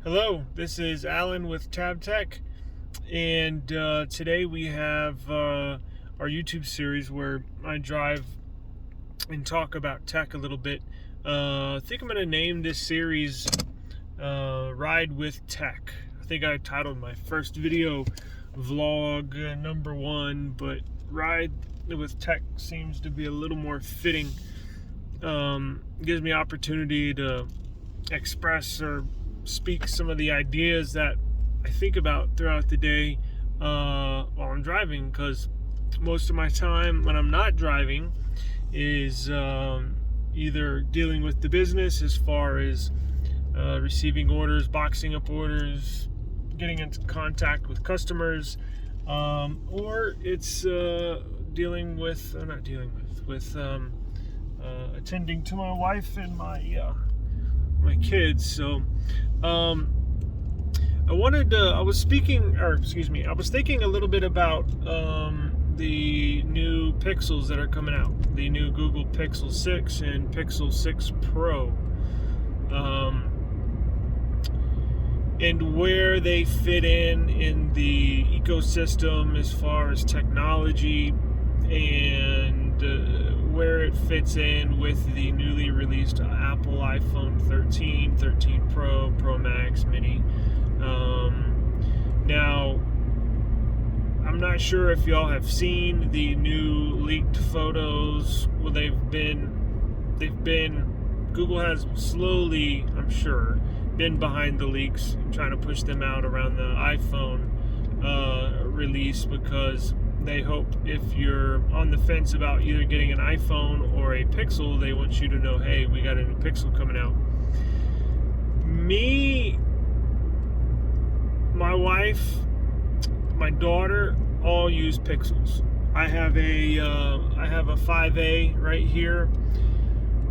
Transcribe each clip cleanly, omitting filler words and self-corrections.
Hello, this is Alan with TabTech, and today we have our YouTube series where I drive and talk about tech a little bit. I think I'm going to name this series Ride with Tech. I think I titled my first video vlog number 1, but Ride with Tech seems to be a little more fitting. Gives me opportunity to express or speak some of the ideas that I think about throughout the day while I'm driving, because most of my time when I'm not driving is either dealing with the business as far as receiving orders, boxing up orders, getting into contact with customers, or it's attending to my wife and my kids. So I was thinking a little bit about the new Pixels that are coming out, the new Google Pixel 6 and Pixel 6 Pro, and where they fit in the ecosystem as far as technology, and where it fits in with the newly released Apple iPhone 13, 13 Pro, Pro Max, Mini. Now, I'm not sure if y'all have seen the new leaked photos. Well, Google has slowly, I'm sure, been behind the leaks, trying to push them out around the iPhone release, because they hope if you're on the fence about either getting an iPhone or a Pixel, they want you to know, hey, we got a new Pixel coming out. Me, my wife, my daughter all use Pixels. I have a 5A right here.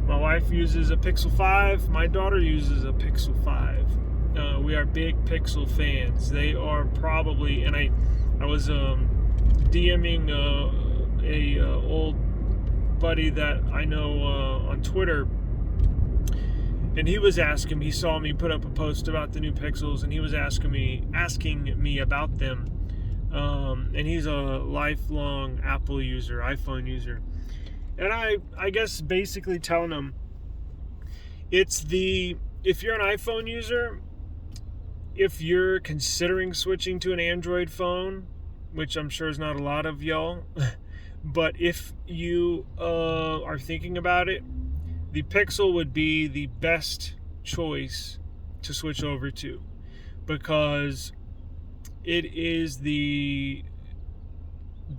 My wife uses a Pixel 5. My daughter uses a Pixel 5. We are big Pixel fans. They are probably, and I was DMing a old buddy that I know on Twitter, and he was asking. He saw me put up a post about the new Pixels, and he was asking me about them. And he's a lifelong Apple user, iPhone user, and I guess basically telling him if you're an iPhone user, if you're considering switching to an Android phone, which I'm sure is not a lot of y'all, but if you are thinking about it, the Pixel would be the best choice to switch over to, because it is the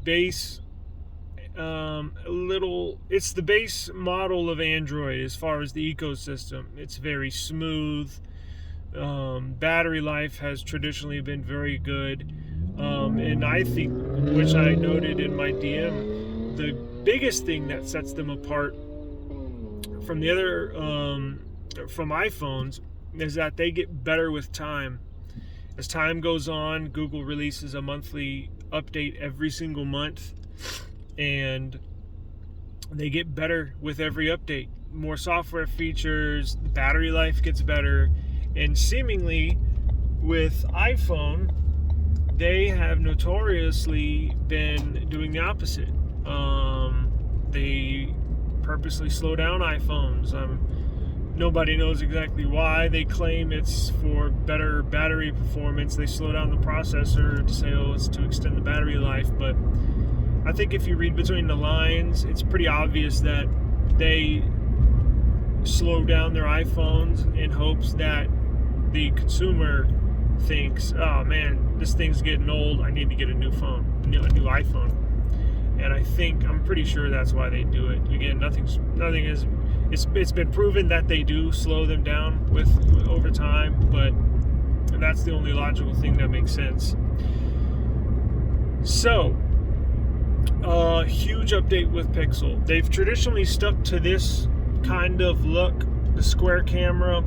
base it's the base model of Android as far as the ecosystem. It's very smooth. Battery life has traditionally been very good. And I think, which I noted in my DM, the biggest thing that sets them apart from the other from iPhones is that they get better with time. As time goes on, Google releases a monthly update every single month, and they get better with every update. More software features, the battery life gets better, and seemingly with iPhone, they have notoriously been doing the opposite. They purposely slow down iPhones. Nobody knows exactly why. They claim it's for better battery performance. They slow down the processor to say, it's to extend the battery life. But I think if you read between the lines, it's pretty obvious that they slow down their iPhones in hopes that the consumer thinks, oh man, this thing's getting old, I need to get a new iPhone. And I'm pretty sure that's why they do it. Again, it's been proven that they do slow them down with over time, but that's the only logical thing that makes sense. So, huge update with Pixel. They've traditionally stuck to this kind of look, the square camera,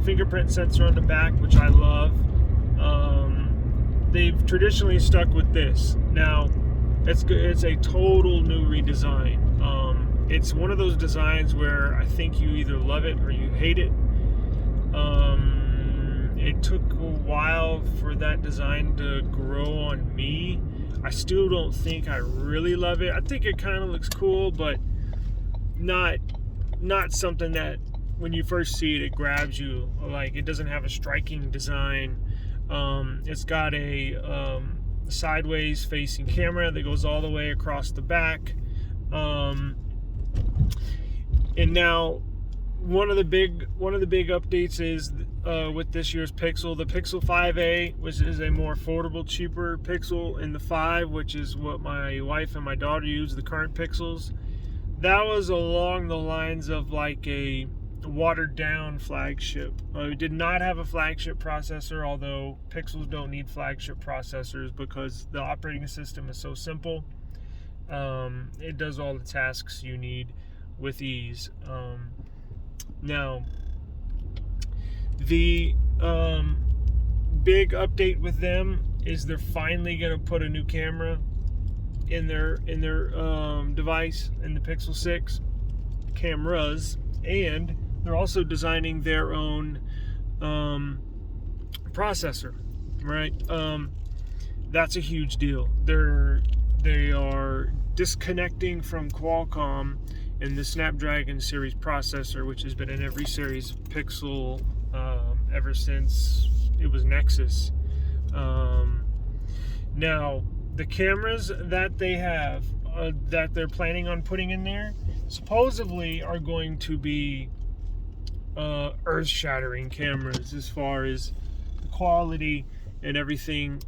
fingerprint sensor on the back, which I love. They've traditionally stuck with this. Now, it's a total new redesign. It's one of those designs where I think you either love it or you hate it. took a while for that design to grow on me. I still don't think I really love it. I think it kind of looks cool, but not something that when you first see it, it grabs you. Like, it doesn't have a striking design. It's got a sideways facing camera that goes all the way across the back. And now one of the big updates is with this year's Pixel, the Pixel 5a, which is a more affordable, cheaper Pixel, and the 5, which is what my wife and my daughter use, the current Pixels. That was along the lines of like a watered down flagship. It did not have a flagship processor, although Pixels don't need flagship processors because the operating system is so simple. It does all the tasks you need with ease. Now, the big update with them is they're finally going to put a new camera in their device, in the Pixel 6 cameras, and they're also designing their own processor, right? That's a huge deal. They are disconnecting from Qualcomm and the Snapdragon series processor, which has been in every series Pixel ever since it was Nexus. Now, the cameras that they have, that they're planning on putting in there, supposedly are going to be earth-shattering cameras as far as the quality and everything.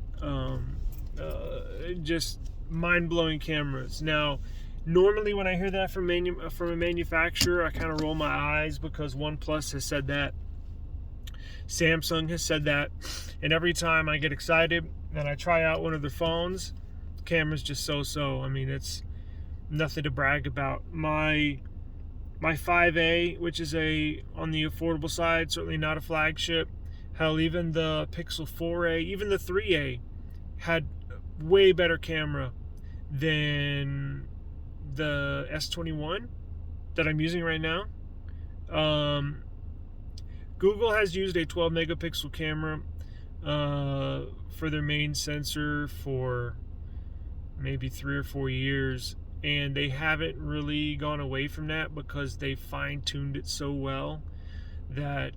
Just mind-blowing cameras. Now, normally when I hear that from a manufacturer, I kind of roll my eyes because OnePlus has said that, Samsung has said that, and every time I get excited and I try out one of their phones, the camera's just so-so. I mean, it's nothing to brag about. My 5A, which is on the affordable side, certainly not a flagship. Hell, even the Pixel 4a, even the 3a had way better camera than the S21 that I'm using right now. Google has used a 12 megapixel camera for their main sensor for maybe 3 or 4 years, and they haven't really gone away from that because they fine-tuned it so well that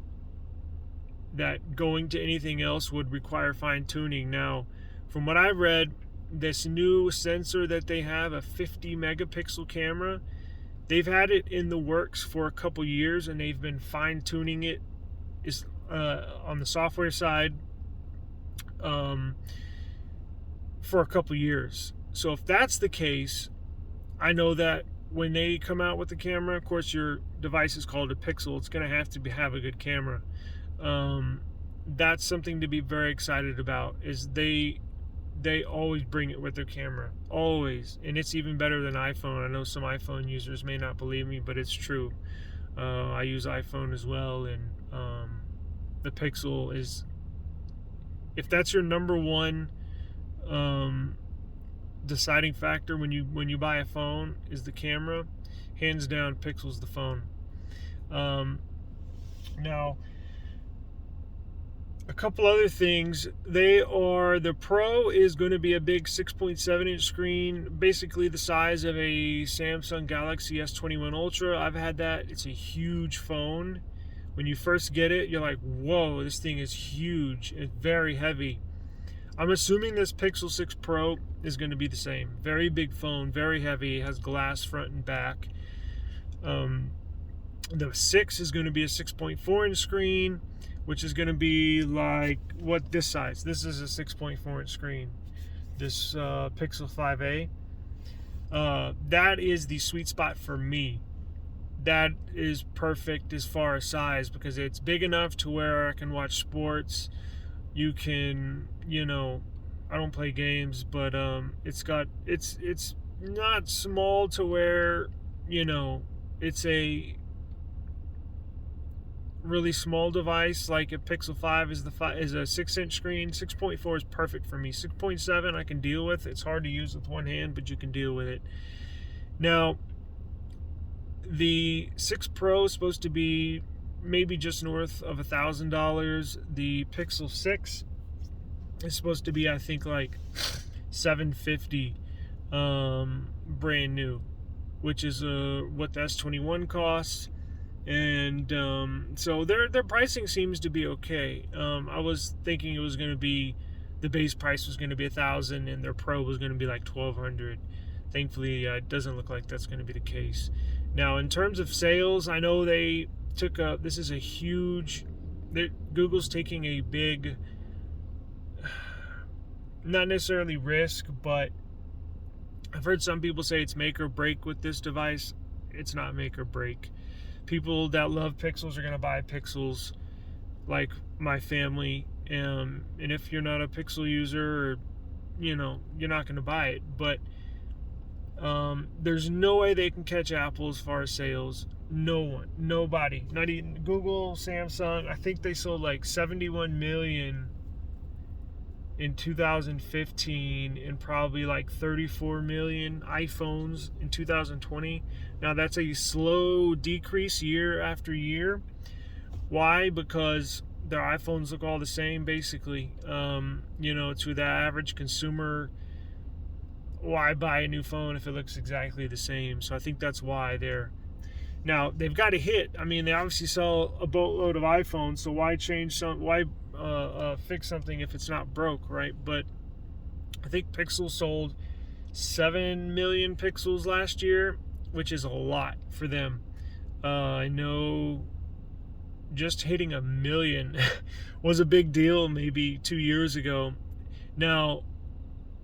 going to anything else would require fine-tuning. Now, from what I've read, this new sensor that they have, a 50 megapixel camera, they've had it in the works for a couple years, and they've been fine-tuning it on the software side for a couple years. So if that's the case, I know that when they come out with the camera, of course your device is called a Pixel, it's going to have a good camera. That's something to be very excited about, is they always bring it with their camera, always. And it's even better than iPhone. I know some iPhone users may not believe me, but it's true. I use iPhone as well, and the Pixel is, if that's your number one deciding factor when you buy a phone, is the camera, hands down, Pixel's the phone. Now, a couple other things. The Pro is going to be a big 6.7 inch screen, basically the size of a Samsung Galaxy S21 Ultra. I've had that. It's a huge phone. When you first get it, you're like, whoa, this thing is huge. It's very heavy. I'm assuming this Pixel 6 Pro is going to be the same. Very big phone, very heavy, has glass front and back. The 6 is going to be a 6.4 inch screen, which is going to be like what this size. This is a 6.4 inch screen. This Pixel 5a. That is the sweet spot for me. That is perfect as far as size, because it's big enough to where I can watch sports. You can, I don't play games, but it's not small to where, it's a really small device. Like a Pixel 5 is a 6-inch screen. 6.4 is perfect for me. 6.7 I can deal with. It's hard to use with one hand, but you can deal with it. Now, the 6 Pro is supposed to be maybe just north of $1,000. The Pixel 6 is supposed to be, I think, like $750, brand new, which is what the S21 costs. And so their pricing seems to be okay. I was thinking it was going to be, the base price was going to be $1,000 and their Pro was going to be like $1,200. Thankfully, it doesn't look like that's going to be the case. Now, in terms of sales, I know they took a, this is a huge, Google's taking a big, not necessarily risk, but I've heard some people say it's make or break with this device. It's not make or break. People that love Pixels are going to buy Pixels, like my family. And if you're not a Pixel user, or, you're not going to buy it. But there's no way they can catch Apple as far as sales. No one, nobody, not even Google, Samsung. I think they sold like 71 million in 2015 and probably like 34 million iPhones in 2020. Now that's a slow decrease year after year. Why? Because their iPhones look all the same basically. To the average consumer, why buy a new phone if it looks exactly the same? So I think that's why now they've got a hit. I mean, they obviously sell a boatload of iPhones, so why change why fix something if it's not broke, right? But I think Pixel sold 7 million Pixels last year, which is a lot for them. I know just hitting 1 million was a big deal maybe 2 years ago. Now,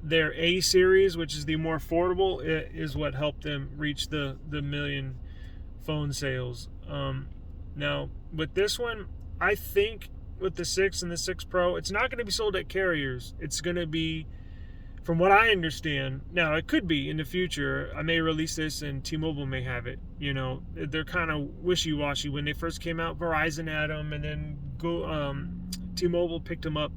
their A series, which is the more affordable, is what helped them reach the million phone sales. Now, with this one, I think with the 6 and the 6 Pro, it's not going to be sold at carriers. It's going to be, from what I understand, now it could be in the future. I may release this and T-Mobile may have it. They're kind of wishy-washy. When they first came out, Verizon had them, and then T-Mobile picked them up.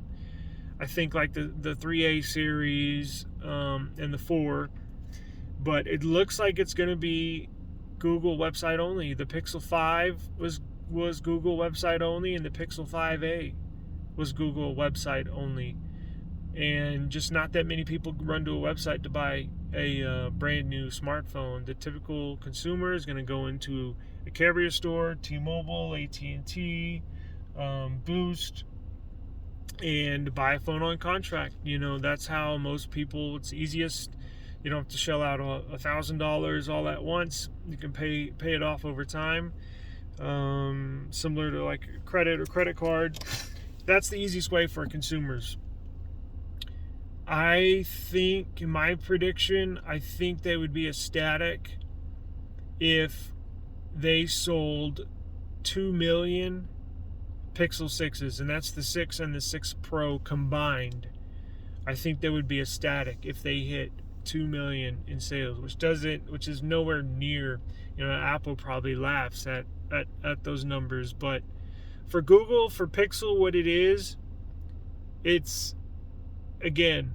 I think like the 3A series and the 4. But it looks like it's going to be Google website only. The Pixel 5 was Google website only, and the Pixel 5a was Google website only. And just not that many people run to a website to buy a brand new smartphone. The typical consumer is going to go into a carrier store, T-Mobile, AT&T, Boost, and buy a phone on contract. That's how most people, it's easiest. You don't have to shell out $1,000 all at once. You can pay it off over time, similar to like credit or credit card. That's the easiest way for consumers. I think, in my prediction, I think they would be ecstatic if they sold 2 million Pixel 6s, and that's the 6 and the 6 Pro combined. I think they would be ecstatic if they hit 2 million in sales, which is nowhere near. Apple probably laughs at those numbers, but for Google, for Pixel, what it is, it's, again,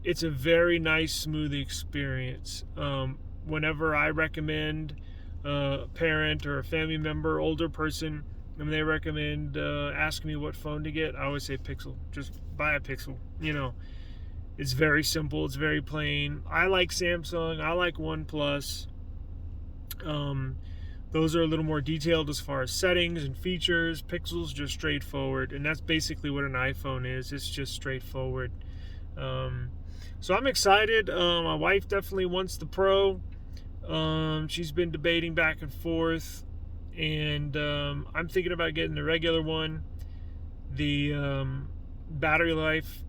it's a very nice, smooth experience. Whenever I recommend a parent or a family member, older person, and they recommend asking me what phone to get, I always say Pixel. Just buy a Pixel. It's very simple. It's very plain. I like Samsung. I like OnePlus. Those are a little more detailed as far as settings and features. Pixel's just straightforward, and that's basically what an iPhone is. It's just straightforward. So I'm excited. My wife definitely wants the Pro. She's been debating back and forth, and I'm thinking about getting the regular one. The battery life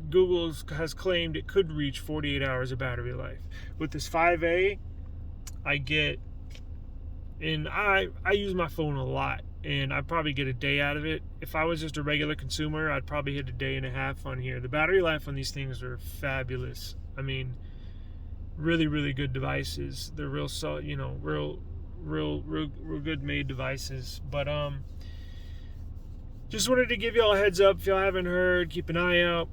Google has claimed it could reach 48 hours of battery life. With this 5A, I use my phone a lot, and I probably get a day out of it. If I was just a regular consumer, I'd probably hit a day and a half on here. The battery life on these things are fabulous. I mean, really, really good devices. They're real good made devices. But just wanted to give y'all a heads up. If y'all haven't heard, keep an eye out.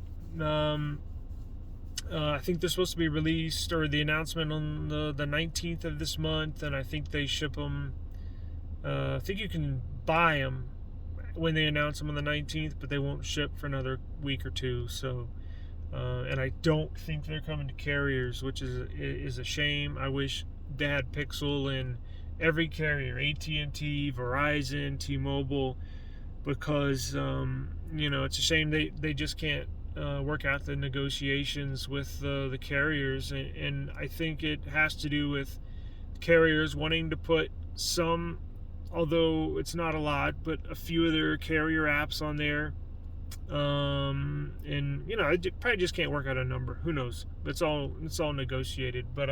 I think they're supposed to be released, or the announcement, on the 19th of this month, and I think they ship them I think you can buy them when they announce them on the 19th, but they won't ship for another week or two. So, and I don't think they're coming to carriers, which is a shame. I wish they had Pixel in every carrier, AT&T, Verizon, T-Mobile, because it's a shame they just can't work out the negotiations with the carriers, and I think it has to do with carriers wanting to put some, although it's not a lot, but a few of their carrier apps on there. And it probably just can't work out a number. Who knows? It's all negotiated. But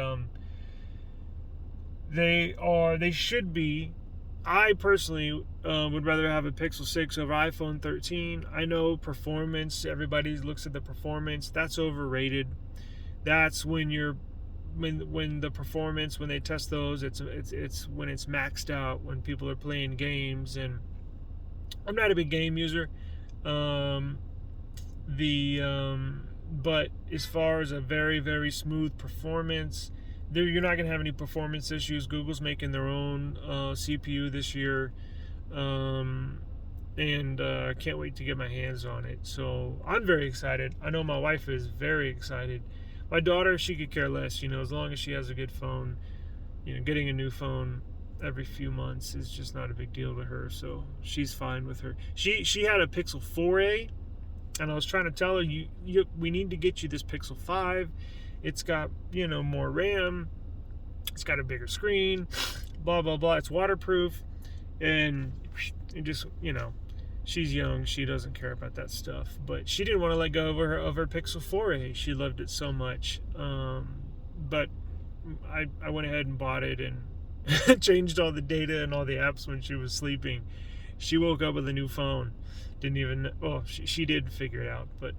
they should be. I personally would rather have a Pixel 6 over iPhone 13. I know performance. Everybody looks at the performance. That's overrated. That's when the performance, when they test those, it's when it's maxed out, when people are playing games. And I'm not a big game user. But as far as a very, very smooth performance, you're not going to have any performance issues. Google's making their own CPU this year, and I can't wait to get my hands on it. So I'm very excited. I know my wife is very excited. My daughter, she could care less, as long as she has a good phone. Getting a new phone every few months is just not a big deal to her, so she's fine with her. She had a Pixel 4a, and I was trying to tell her, we need to get you this Pixel 5. It's got more RAM, it's got a bigger screen, blah blah blah. It's waterproof, and it just she's young, she doesn't care about that stuff. But she didn't want to let go of her Pixel 4a. She loved it so much, but I went ahead and bought it and changed all the data and all the apps when she was sleeping. She woke up with a new phone. Didn't even, well, she did figure it out. But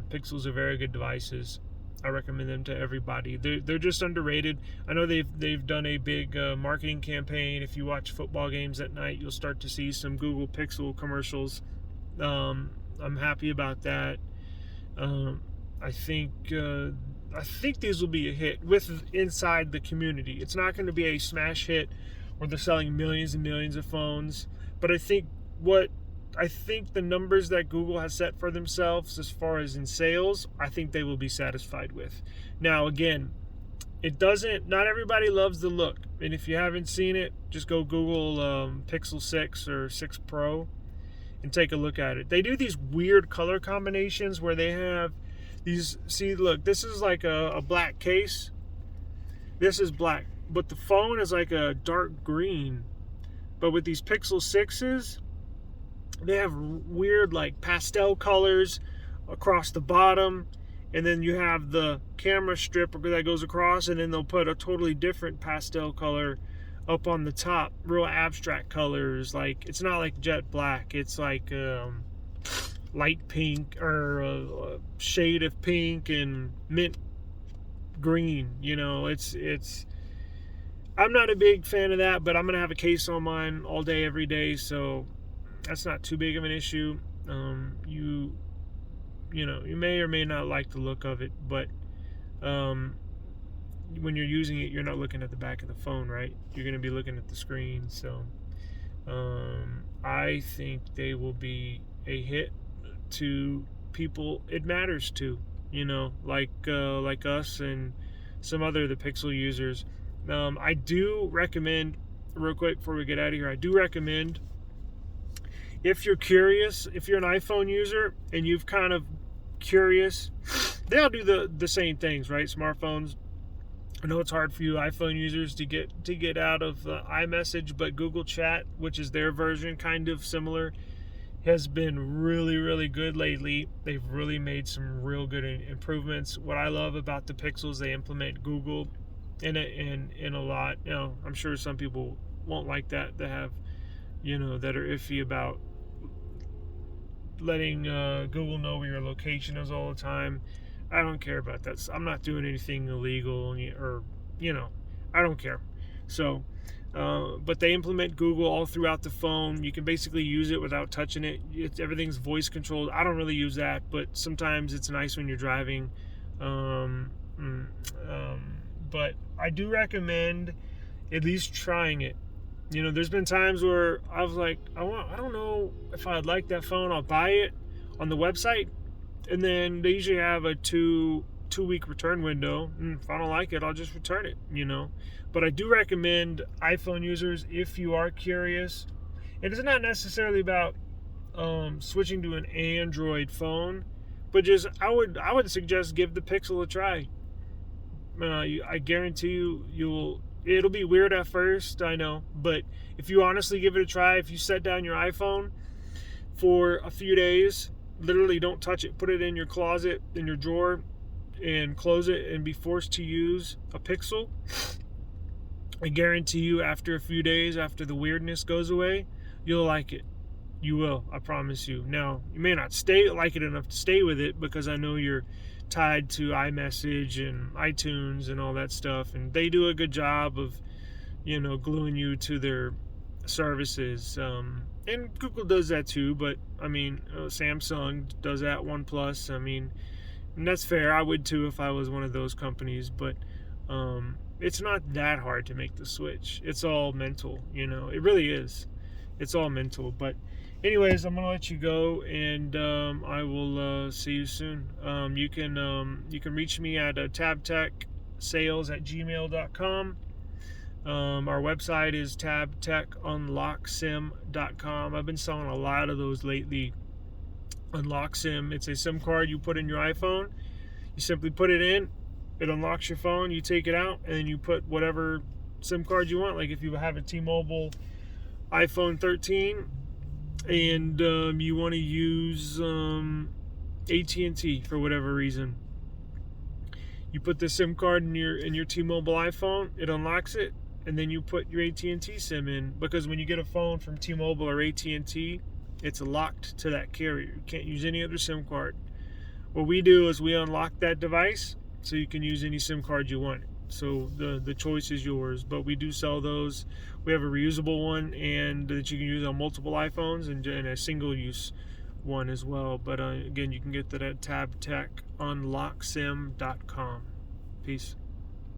Pixels are very good devices. I recommend them to everybody. They're just underrated. I know they've done a big marketing campaign. If you watch football games at night, you'll start to see some Google Pixel commercials. I'm happy about that. I think these will be a hit inside the community. It's not going to be a smash hit where they're selling millions and millions of phones, but I think the numbers that Google has set for themselves as far as in sales, I think they will be satisfied with. Now, again, not everybody loves the look, and if you haven't seen it, just go Google Pixel 6 or 6 Pro and take a look at it. They do these weird color combinations where they have these, see, look, this is like a black case. This is black, but the phone is like a dark green. But with these Pixel 6s, they have weird like pastel colors across the bottom, and then you have the camera strip that goes across, and then they'll put a totally different pastel color up on the top, real abstract colors. Like, it's not like jet black, it's like light pink, or a shade of pink and mint green. It's I'm not a big fan of that, but I'm gonna have a case on mine all day every day, so that's not too big of an issue. You may or may not like the look of it, but when you're using it, you're not looking at the back of the phone, right? You're going to be looking at the screen. So I think they will be a hit to people it matters to, like us and some other the Pixel users. I do recommend, real quick before we get out of here, I do recommend, if you're curious, if you're an iPhone user and you've kind of curious, they all do the same things, right? Smartphones. I know it's hard for you iPhone users to get out of iMessage, but Google Chat, which is their version, kind of similar, has been really, really good lately. They've really made some real good improvements. What I love about the Pixels, they implement Google in a lot. I'm sure some people won't like that have, that are iffy about letting Google know where your location is all the time. I don't care about that. I'm not doing anything illegal, or I don't care. So but they implement Google all throughout the phone. You can basically use it without touching it. Everything's voice controlled. I don't really use that, but sometimes it's nice when you're driving. But I do recommend at least trying it. There's been times where I was like, I don't know if I'd like that phone. I'll buy it on the website, and then they usually have a two-week return window. And if I don't like it, I'll just return it. But I do recommend iPhone users, if you are curious, and it's not necessarily about switching to an Android phone, but just I would suggest give the Pixel a try. I guarantee it'll be weird at first, I know, but if you honestly give it a try, if you set down your iPhone for a few days, literally don't touch it, put it in your closet, in your drawer, and close it, and be forced to use a Pixel, I guarantee you, after a few days, after the weirdness goes away, you'll like it. You will, I promise you. Now, you may not like it enough to stay with it, because I know you're tied to iMessage and iTunes and all that stuff, and they do a good job of gluing you to their services, and Google does that too, but I mean, Samsung does that, OnePlus, I mean, and that's fair. I would too if I was one of those companies, but it's not that hard to make the switch. It's all mental, it really is. It's all mental. But anyways, I'm gonna let you go, and I will see you soon. You can reach me at tabtechsales@gmail.com. Our website is tabtechunlocksim.com. I've been selling a lot of those lately. Unlock Sim. It's a SIM card you put in your iPhone. You simply put it in, it unlocks your phone, you take it out, and then you put whatever SIM card you want. Like if you have a T-Mobile iPhone 13 and you want to use AT&T for whatever reason, you put the SIM card in your T-Mobile iPhone, it unlocks it, and then you put your AT&T SIM in, because when you get a phone from T-Mobile or AT&T, it's locked to that carrier. You can't use any other SIM card. What we do is we unlock that device so you can use any SIM card you want. So the choice is yours, but we do sell those. We have a reusable one, and that you can use on multiple iPhones, and a single-use one as well. But again, you can get that at tabtechunlocksim.com. Peace.